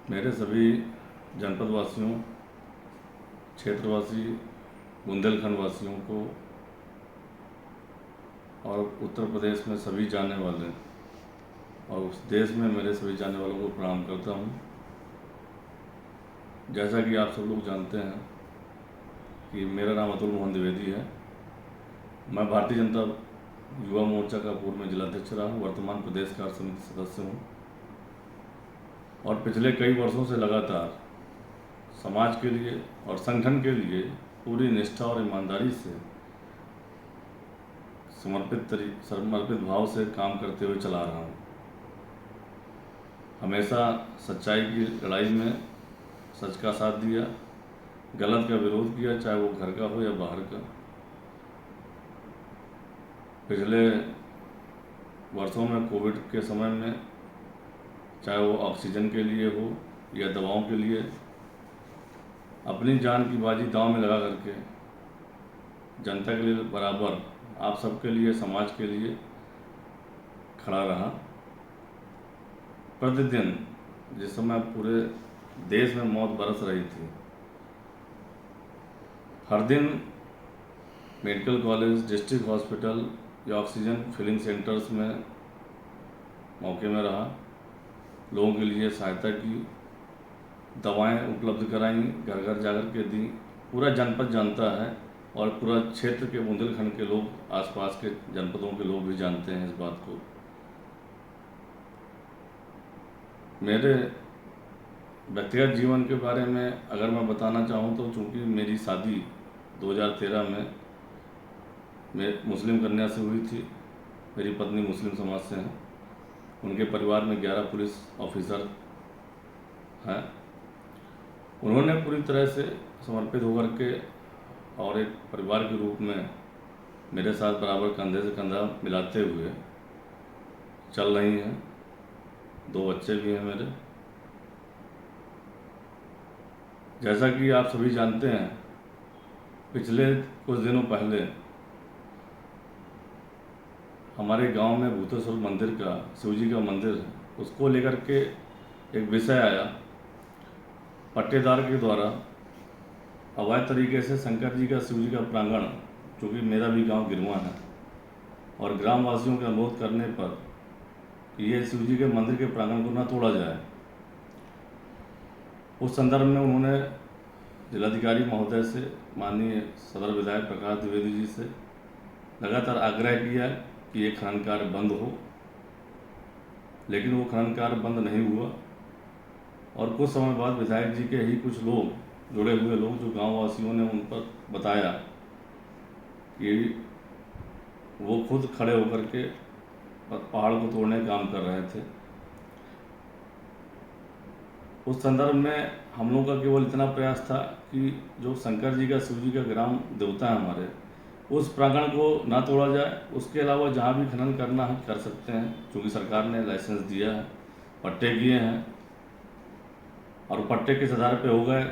मेरे सभी जनपद वासियों, क्षेत्रवासी, बुंदेलखंड वासियों को और उत्तर प्रदेश में सभी जाने वाले और उस देश में मेरे सभी जाने वालों को प्रणाम करता हूँ। जैसा कि आप सब लोग जानते हैं कि मेरा नाम अतुल मोहन द्विवेदी है। मैं भारतीय जनता युवा मोर्चा का पूर्व में जिलाध्यक्ष रहा हूँ, वर्तमान प्रदेश कार्य समिति सदस्य हूँ और पिछले कई वर्षों से लगातार समाज के लिए और संगठन के लिए पूरी निष्ठा और ईमानदारी से समर्पित भाव से काम करते हुए चला रहा हूँ। हमेशा सच्चाई की लड़ाई में सच का साथ दिया, गलत का विरोध किया, चाहे वो घर का हो या बाहर का। पिछले वर्षों में कोविड के समय में चाहे वो ऑक्सीजन के लिए हो या दवाओं के लिए, अपनी जान की बाजी दांव में लगा करके जनता के लिए बराबर, आप सबके लिए, समाज के लिए खड़ा रहा। प्रतिदिन जिस समय पूरे देश में मौत बरस रही थी, हर दिन मेडिकल कॉलेज, डिस्ट्रिक्ट हॉस्पिटल या ऑक्सीजन फिलिंग सेंटर्स में मौके में रहा, लोगों के लिए सहायता की, दवाएं उपलब्ध कराई, घर घर जाकर के दी। पूरा जनपद जानता है और पूरा क्षेत्र के बुंदेलखंड के लोग, आसपास के जनपदों के लोग भी जानते हैं इस बात को। मेरे व्यक्तिगत जीवन के बारे में अगर मैं बताना चाहूँ तो चूँकि मेरी शादी 2013 में मुस्लिम कन्या से हुई थी, मेरी पत्नी मुस्लिम समाज से हैं, उनके परिवार में 11 पुलिस ऑफिसर हैं। उन्होंने पूरी तरह से समर्पित होकर के और एक परिवार के रूप में मेरे साथ बराबर कंधे से कंधा मिलाते हुए चल रही हैं। 2 बच्चे भी हैं मेरे। जैसा कि आप सभी जानते हैं, पिछले कुछ दिनों पहले हमारे गांव में भूतेश्वर मंदिर का, शिवजी का मंदिर है, उसको लेकर के एक विषय आया। पट्टेदार के द्वारा अवैध तरीके से शंकर जी का, शिवजी का प्रांगण, चूँकि मेरा भी गांव गिरवा है, और ग्रामवासियों के अनुरोध करने पर ये शिवजी के मंदिर के प्रांगण को न तोड़ा जाए, उस संदर्भ में उन्होंने जिलाधिकारी महोदय से, माननीय सदर विधायक प्रकाश द्विवेदी जी से लगातार आग्रह किया कि ये खनन कार्य बंद हो, लेकिन वो खनन कार्य बंद नहीं हुआ। और कुछ समय बाद विधायक जी के ही कुछ लोग, जुड़े हुए लोग, जो गांव वासियों ने उन पर बताया कि वो खुद खड़े होकर के पहाड़ को तोड़ने का काम कर रहे थे। उस संदर्भ में हम लोगों का केवल इतना प्रयास था कि जो शंकर जी का, शिव जी का ग्राम देवता है हमारे, उस प्रांगण को ना तोड़ा जाए। उसके अलावा जहाँ भी खनन करना है कर सकते हैं, क्योंकि सरकार ने लाइसेंस दिया है, पट्टे किए हैं, और पट्टे किस आधार पे हो गए,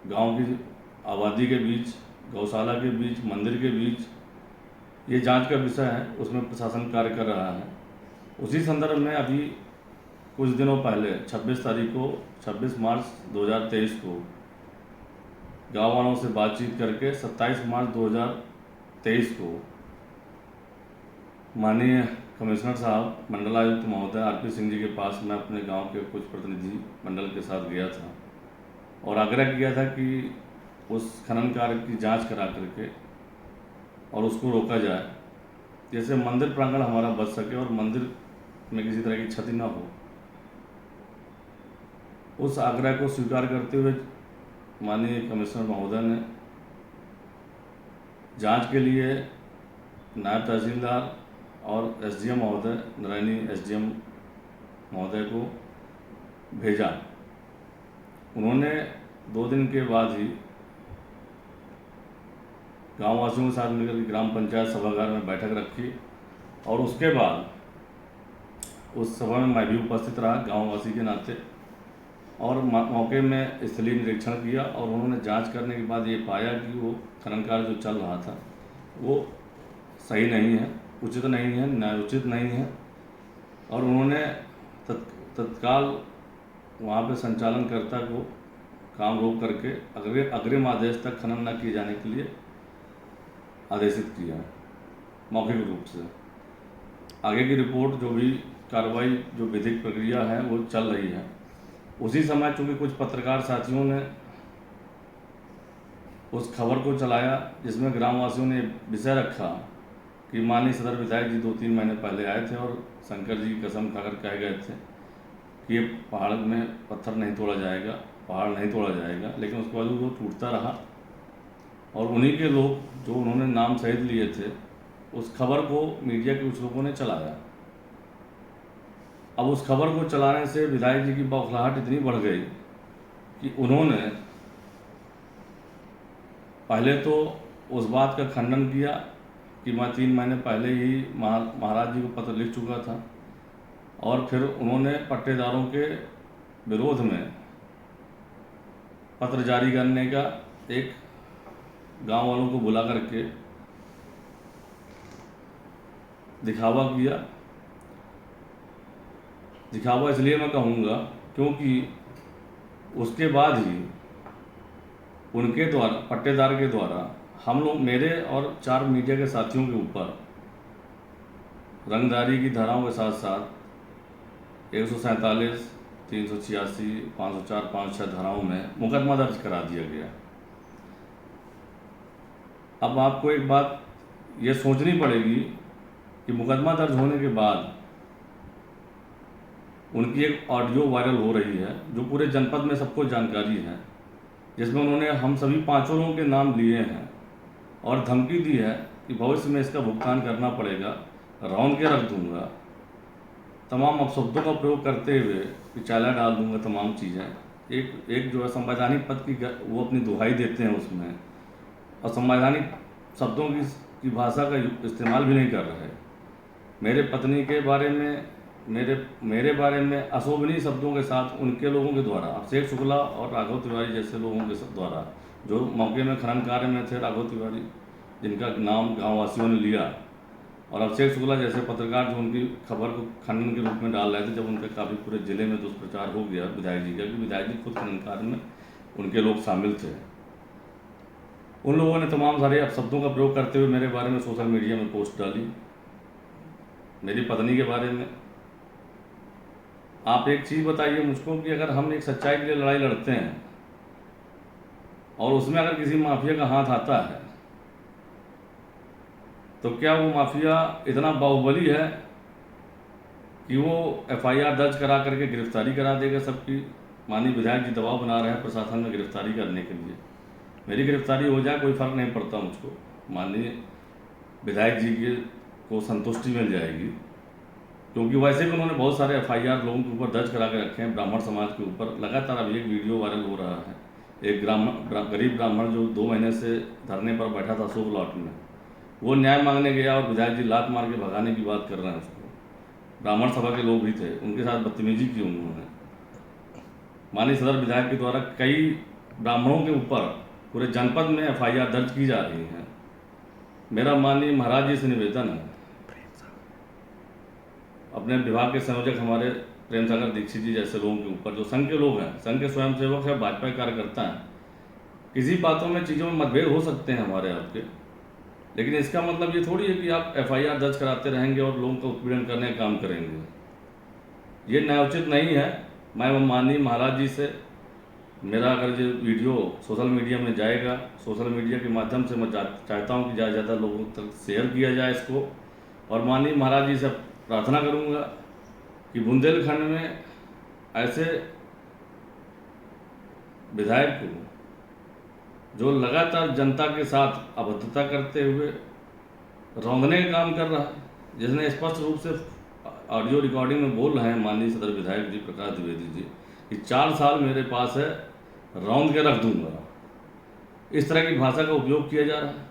गांव की आबादी के बीच, गौशाला के बीच, मंदिर के बीच, ये जांच का विषय है, उसमें प्रशासन कार्य कर रहा है। उसी संदर्भ में अभी कुछ दिनों पहले 26 मार्च 2023 को गाँव वालों से बातचीत करके 27 मार्च 2023 को माननीय कमिश्नर साहब, मंडलायुक्त महोदय आरपी सिंह जी के पास मैं अपने गांव के कुछ प्रतिनिधि मंडल के साथ गया था और आग्रह किया था कि उस खनन कार्य की जांच करा करके और उसको रोका जाए, जैसे मंदिर प्रांगण हमारा बच सके और मंदिर में किसी तरह की क्षति ना हो। उस आग्रह को स्वीकार करते हुए माननीय कमिश्नर महोदय ने जांच के लिए नायब तहसीलदार और एसडीएम महोदय, नारायणी एसडीएम महोदय को भेजा। उन्होंने 2 दिन के बाद ही गाँव वासियों के साथ मिलकर ग्राम पंचायत सभागार में बैठक रखी और उसके बाद उस सभा में मैं भी उपस्थित रहा गाँव वासी के नाते, और मौके में स्थलीय निरीक्षण किया। और उन्होंने जांच करने के बाद ये पाया कि वो खनन कार्य जो चल रहा था वो सही नहीं है, उचित नहीं है, न्यायोचित नहीं है, और उन्होंने तत्काल वहाँ पे संचालनकर्ता को काम रोक करके अग्रिम आदेश तक खनन न किए जाने के लिए आदेशित किया है मौखिक रूप से। आगे की रिपोर्ट जो भी कार्रवाई जो विधिक प्रक्रिया है वो चल रही है। उसी समय चूँकि कुछ पत्रकार साथियों ने उस खबर को चलाया जिसमें ग्रामवासियों ने विषय रखा कि माननीय सदर विधायक जी 2-3 महीने पहले आए थे और शंकर जी की कसम खाकर कह गए थे कि ये पहाड़ में पत्थर नहीं तोड़ा जाएगा, पहाड़ नहीं तोड़ा जाएगा, लेकिन उसके बाद वो टूटता रहा। और उन्हीं के लोग जो उन्होंने नाम सहित लिए थे उस खबर को मीडिया के कुछ लोगों ने चलाया। अब उस खबर को चलाने से विधायक जी की बौखलाहट इतनी बढ़ गई कि उन्होंने पहले तो उस बात का खंडन किया कि मैं 3 महीने पहले ही महाराज जी को पत्र लिख चुका था, और फिर उन्होंने पट्टेदारों के विरोध में पत्र जारी करने का एक गांव वालों को बुला करके दिखावा किया। दिखावा इसलिए मैं कहूँगा क्योंकि उसके बाद ही उनके द्वारा, पट्टेदार के द्वारा, हम लोग, मेरे और 4 मीडिया के साथियों के ऊपर रंगदारी की धाराओं के साथ साथ 147, 386, 504, 506 धाराओं में मुकदमा दर्ज करा दिया गया। अब आपको एक बात ये सोचनी पड़ेगी कि मुकदमा दर्ज होने के बाद उनकी एक ऑडियो वायरल हो रही है जो पूरे जनपद में सबको जानकारी है, जिसमें उन्होंने हम सभी 5 लोगों के नाम लिए हैं और धमकी दी है कि भविष्य में इसका भुगतान करना पड़ेगा, रौंद के रख दूंगा, तमाम अपशब्दों का प्रयोग करते हुए पिचाला डाल दूंगा, तमाम चीज़ें। एक जो है संवैधानिक पद की वो अपनी दुहाई देते हैं उसमें, और संवैधानिक शब्दों की भाषा का इस्तेमाल भी नहीं कर रहे। मेरे पत्नी के बारे में, मेरे बारे में अशोभनीय शब्दों के साथ उनके लोगों के द्वारा, अभिषेक शुक्ला और राघव तिवारी जैसे लोगों के द्वारा, जो मौके में खनन कार्य में थे, राघव तिवारी जिनका नाम गाँववासियों ने लिया, और अभिषेक शुक्ला जैसे पत्रकार जो उनकी खबर को खनन के रूप में डाल रहे थे, जब उनका काफ़ी पूरे ज़िले में दुष्प्रचार हो गया विधायक जी का कि विधायक जी खुद खनन कार्य में उनके लोग शामिल थे, उन लोगों ने तमाम सारे अपशब्दों का प्रयोग करते हुए मेरे बारे में सोशल मीडिया में पोस्ट डाली, मेरी पत्नी के बारे में। आप एक चीज़ बताइए मुझको कि अगर हम एक सच्चाई के लिए लड़ाई लड़ते हैं और उसमें अगर किसी माफिया का हाथ आता है तो क्या वो माफिया इतना बाहुबली है कि वो FIR दर्ज करा करके गिरफ्तारी करा देगा सबकी? माननीय विधायक जी दबाव बना रहे हैं प्रशासन में गिरफ्तारी करने के लिए। मेरी गिरफ्तारी हो जाए कोई फ़र्क नहीं पड़ता मुझको, माननीय विधायक जी को संतुष्टि मिल जाएगी, क्योंकि वैसे भी उन्होंने बहुत सारे FIR लोगों के ऊपर दर्ज करा के रखे हैं, ब्राह्मण समाज के ऊपर। लगातार अभी एक वीडियो वायरल हो रहा है, एक गरीब ब्राह्मण जो 2 महीने से धरने पर बैठा था अशोक लॉट में, वो न्याय मांगने गया और विधायक जी लात मार के भगाने की बात कर रहे हैं उसको। ब्राह्मण सभा के लोग भी थे, उनके साथ बदतमीजी की उन्होंने। माननीय सदर विधायक के द्वारा कई ब्राह्मणों के ऊपर पूरे जनपद में FIR दर्ज की जा रही हैं। मेरा माननीय महाराज जी से निवेदन है, अपने विभाग के संयोजक हमारे प्रेम सागर दीक्षित जी जैसे लोगों के ऊपर, जो संघ के लोग हैं, संघ के स्वयंसेवक हैं, भाजपा कार्यकर्ता हैं, किसी बातों में चीज़ों में मतभेद हो सकते हैं हमारे आपके, लेकिन इसका मतलब ये थोड़ी है कि आप FIR दर्ज कराते रहेंगे और लोगों का उत्पीड़न करने का काम करेंगे। ये न्यायोचित नहीं है। मैं माननीय महाराज जी से, मेरा अगर ये वीडियो सोशल मीडिया में जाएगा, सोशल मीडिया के माध्यम से मैं चाहता हूँ कि ज़्यादा से ज़्यादा लोगों तक शेयर किया जाए इसको, और माननीय महाराज जी से प्रार्थना करूँगा कि बुंदेलखंड में ऐसे विधायक को जो लगातार जनता के साथ अभद्रता करते हुए रौंदने का काम कर रहा है, जिसने स्पष्ट रूप से ऑडियो रिकॉर्डिंग में बोल रहे हैं माननीय सदर विधायक जी प्रकाश द्विवेदी जी कि 4 साल मेरे पास है, रौंद के रख दूंगा। इस तरह की भाषा का उपयोग किया जा रहा है।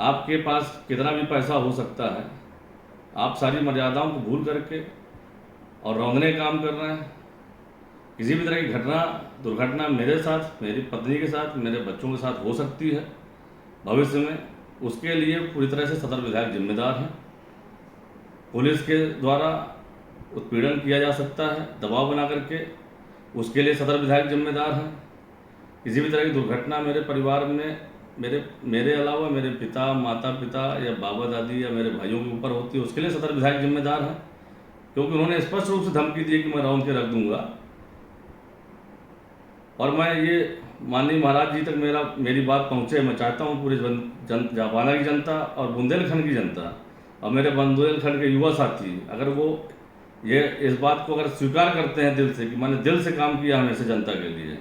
आपके पास कितना भी पैसा हो सकता है, आप सारी मर्यादाओं को भूल करके और रौंदने का काम कर रहे हैं। किसी भी तरह की दुर्घटना मेरे साथ, मेरी पत्नी के साथ, मेरे बच्चों के साथ हो सकती है भविष्य में, उसके लिए पूरी तरह से सदर विधायक जिम्मेदार हैं। पुलिस के द्वारा उत्पीड़न किया जा सकता है, दबाव बना करके उसके लिए सदर विधायक जिम्मेदार हैं। किसी भी तरह की दुर्घटना मेरे परिवार में मेरे अलावा मेरे पिता, माता पिता या बाबा दादी या मेरे भाइयों के ऊपर होती है, उसके लिए सदर विधायक जिम्मेदार हैं, क्योंकि उन्होंने स्पष्ट रूप से धमकी दी कि मैं रौंद के रख दूंगा। और मैं ये माननीय महाराज जी तक मेरी बात पहुँचे। मैं चाहता हूँ पूरे जापाना की जनता और बुंदेलखंड की जनता और मेरे बुंदेलखंड के युवा साथी, अगर वो ये इस बात को अगर स्वीकार करते हैं दिल से कि मैंने दिल से काम किया हमेशा जनता के लिए,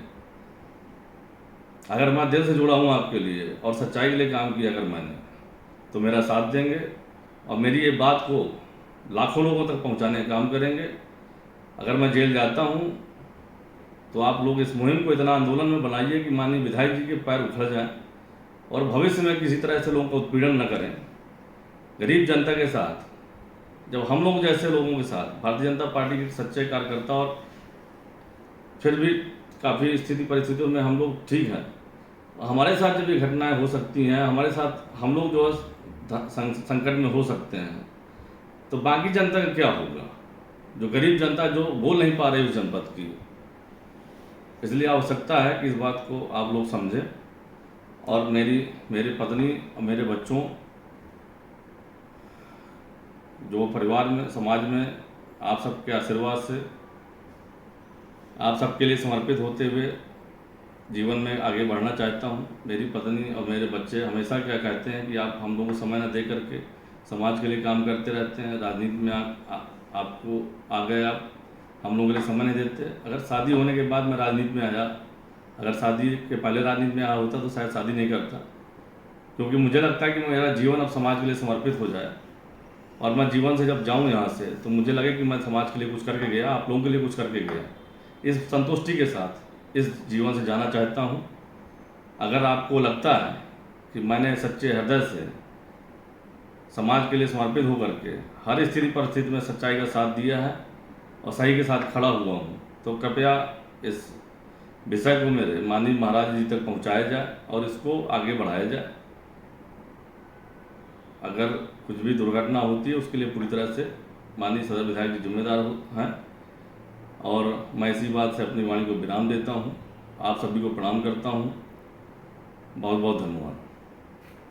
अगर मैं दिल से जुड़ा हूँ आपके लिए और सच्चाई के लिए काम किया अगर मैंने, तो मेरा साथ देंगे और मेरी ये बात को लाखों लोगों तक पहुँचाने का काम करेंगे। अगर मैं जेल जाता हूँ तो आप लोग इस मुहिम को इतना आंदोलन में बनाइए कि माननीय विधायक जी के पैर उखड़ जाएं और भविष्य में किसी तरह से लोगों को उत्पीड़न न करें। गरीब जनता के साथ, जब हम लोग जैसे लोगों के साथ भारतीय जनता पार्टी के सच्चे कार्यकर्ता, और फिर भी काफ़ी स्थिति परिस्थितियों में हम लोग ठीक हैं, हमारे साथ जब ये घटनाएं हो सकती हैं, हमारे साथ हम लोग जो संकट में हो सकते हैं, तो बाकी जनता का क्या होगा, जो गरीब जनता जो बोल नहीं पा रही उस जनपद की। इसलिए आवश्यकता है कि इस बात को आप लोग समझें और मेरी पत्नी और मेरे बच्चों, जो परिवार में समाज में आप सबके आशीर्वाद से आप सबके लिए समर्पित होते हुए जीवन में आगे बढ़ना चाहता हूं। मेरी पत्नी और मेरे बच्चे हमेशा क्या कहते हैं कि आप हम लोगों को समय न दे करके समाज के लिए काम करते रहते हैं, राजनीति में आपको आ गए, आप हम लोगों के लिए समय नहीं देते। अगर शादी होने के बाद मैं राजनीति में आया, अगर शादी के पहले राजनीति में आया होता तो शायद शादी नहीं करता, क्योंकि मुझे लगता है कि मेरा जीवन अब समाज के लिए समर्पित हो जाए और मैं जीवन से जब जाऊं यहाँ से तो मुझे लगे कि मैं समाज के लिए कुछ करके गया, आप लोगों के लिए कुछ करके गया। इस संतुष्टि के साथ इस जीवन से जाना चाहता हूँ। अगर आपको लगता है कि मैंने सच्चे हृदय से समाज के लिए समर्पित होकर के हर स्थिति परिस्थिति में सच्चाई का साथ दिया है और सही के साथ खड़ा हुआ हूँ, तो कृपया इस विषय को मेरे माननीय महाराज जी तक पहुँचाया जाए और इसको आगे बढ़ाया जाए। अगर कुछ भी दुर्घटना होती है उसके लिए पूरी तरह से माननीय सदर विधायक जी जिम्मेदार हैं और मैं इसी बात से अपनी वाणी को विराम देता हूँ। आप सभी को प्रणाम करता हूँ। बहुत बहुत धन्यवाद।